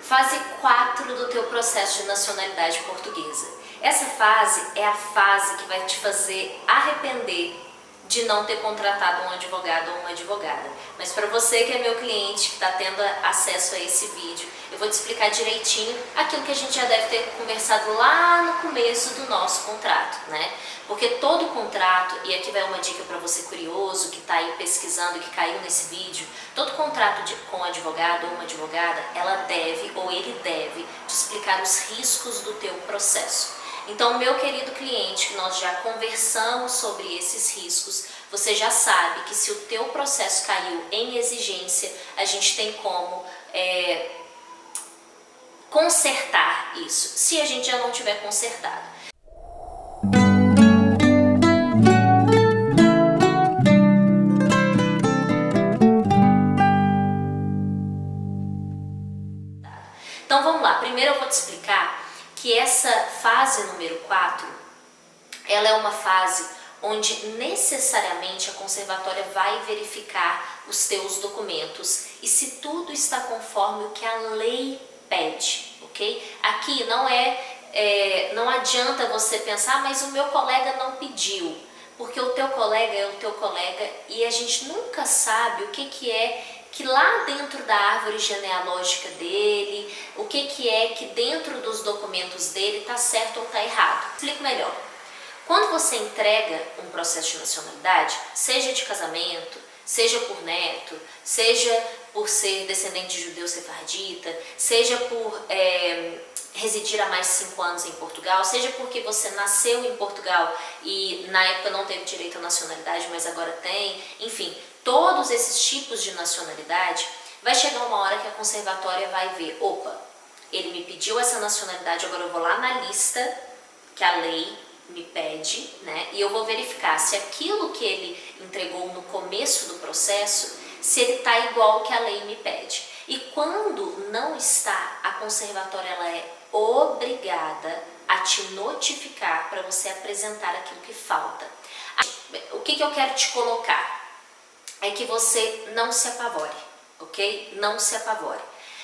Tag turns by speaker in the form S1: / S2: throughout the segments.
S1: Fase 4 do teu processo de nacionalidade portuguesa. Essa fase é a fase que vai te fazer arrepender de não ter contratado um advogado ou uma advogada. Mas para você que é meu cliente, que está tendo acesso a esse vídeo, eu vou te explicar direitinho aquilo que a gente já deve ter conversado lá no começo do nosso contrato, né? Porque todo contrato, e aqui vai uma dica para você curioso, que está aí pesquisando e que caiu nesse vídeo, todo contrato com um advogado ou uma advogada, ela deve ou ele deve te explicar os riscos do teu processo. Então, meu querido cliente, que nós já conversamos sobre esses riscos, você já sabe que se o teu processo caiu em exigência, a gente tem como consertar isso, se a gente já não tiver consertado. Então vamos lá, primeiro eu vou te explicar que essa fase número 4, ela é uma fase onde necessariamente a conservatória vai verificar os teus documentos e se tudo está conforme o que a lei pede, ok? Aqui não adianta você pensar, mas o meu colega não pediu, porque o teu colega é o teu colega e a gente nunca sabe o que é que lá dentro da árvore genealógica dele, o que é que dentro dos documentos dele está certo ou está errado. Explico melhor. Quando você entrega um processo de nacionalidade, seja de casamento, seja por neto, seja por ser descendente de judeu sefardita, seja por residir há mais de 5 anos em Portugal, seja porque você nasceu em Portugal e na época não teve direito à nacionalidade, mas agora tem, enfim, todos esses tipos de nacionalidade, vai chegar uma hora que a conservatória vai ver, opa, ele me pediu essa nacionalidade, agora eu vou lá na lista que a lei me pede, né? E eu vou verificar se aquilo que ele entregou no começo do processo, se ele está igual que a lei me pede. E quando não está, a conservatória ela é obrigada a te notificar para você apresentar aquilo que falta. O que eu quero te colocar é que você não se apavore, ok? Não se apavore.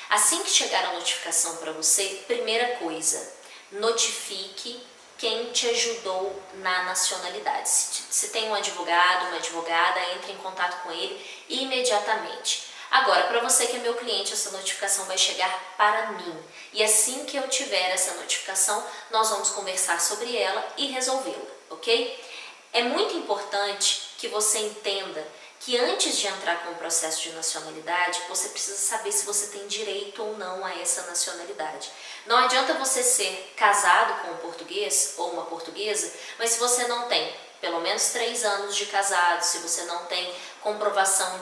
S1: Assim que chegar a notificação para você, primeira coisa, notifique quem te ajudou na nacionalidade. Se tem um advogado, uma advogada, entre em contato com ele imediatamente. Agora, para você que é meu cliente, essa notificação vai chegar para mim. E assim que eu tiver essa notificação, nós vamos conversar sobre ela e resolvê-la, ok? É muito importante que você entenda que antes de entrar com o processo de nacionalidade, você precisa saber se você tem direito ou não a essa nacionalidade. Não adianta você ser casado com um português ou uma portuguesa, mas se você não tem pelo menos 3 anos de casado, se você não tem comprovação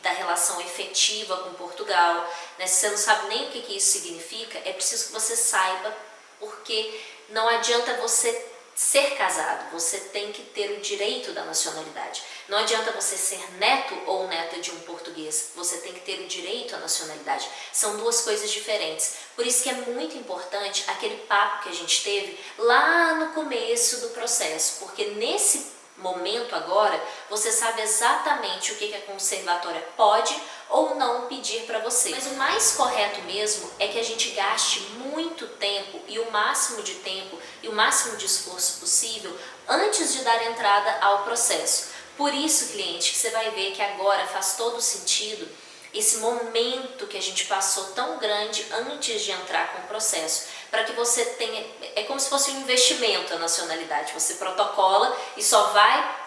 S1: da relação efetiva com Portugal, né, se você não sabe nem o que isso significa, é preciso que você saiba, porque não adianta você ser casado, você tem que ter o direito da nacionalidade. Não adianta você ser neto ou neta de um português, você tem que ter o direito à nacionalidade. São duas coisas diferentes. Por isso que é muito importante aquele papo que a gente teve lá no começo do processo, porque nesse momento agora, você sabe exatamente o que a conservatória pode ou não pedir para você. Mas o mais correto mesmo é que a gente gaste muito tempo e o máximo de tempo e o máximo de esforço possível antes de dar entrada ao processo. Por isso, cliente, que você vai ver que agora faz todo sentido esse momento que a gente passou tão grande antes de entrar com o processo, para que você tenha, é como se fosse um investimento a nacionalidade, você protocola e só vai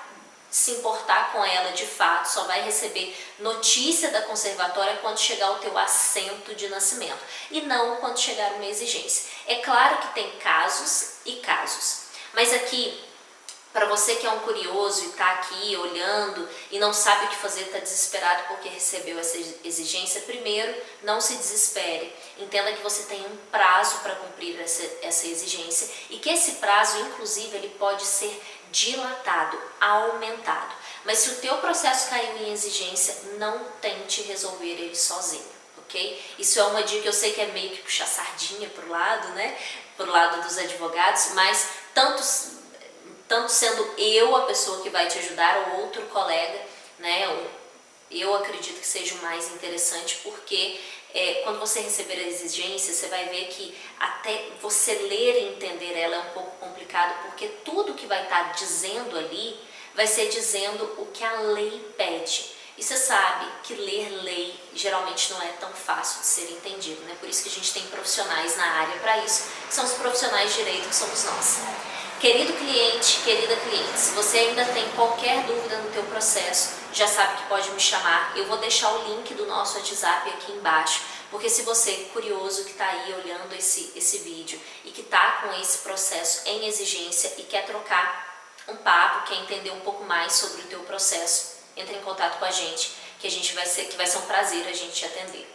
S1: se importar com ela de fato, só vai receber notícia da conservatória quando chegar o teu assento de nascimento e não quando chegar uma exigência. É claro que tem casos e casos, mas aqui, para você que é um curioso e está aqui olhando e não sabe o que fazer, está desesperado porque recebeu essa exigência, primeiro, não se desespere. Entenda que você tem um prazo para cumprir essa exigência e que esse prazo, inclusive, ele pode ser dilatado, aumentado. Mas se o teu processo caiu em exigência, não tente resolver ele sozinho, ok? Isso é uma dica, eu sei que é meio que puxar sardinha para o lado, né? Para o lado dos advogados, mas tanto sendo eu a pessoa que vai te ajudar ou outro colega, né? Eu acredito que seja o mais interessante porque quando você receber a exigência, você vai ver que até você ler e entender ela é um pouco complicado, porque tudo que vai estar dizendo ali vai ser dizendo o que a lei pede. E você sabe que ler lei geralmente não é tão fácil de ser entendido, né? Por isso que a gente tem profissionais na área para isso, que são os profissionais de direito, que somos nós. Querido cliente, querida cliente, se você ainda tem qualquer dúvida no teu processo, já sabe que pode me chamar. Eu vou deixar o link do nosso WhatsApp aqui embaixo, porque se você é curioso que está aí olhando esse vídeo e que está com esse processo em exigência e quer trocar um papo, quer entender um pouco mais sobre o teu processo, entre em contato com a gente, que vai ser um prazer a gente te atender.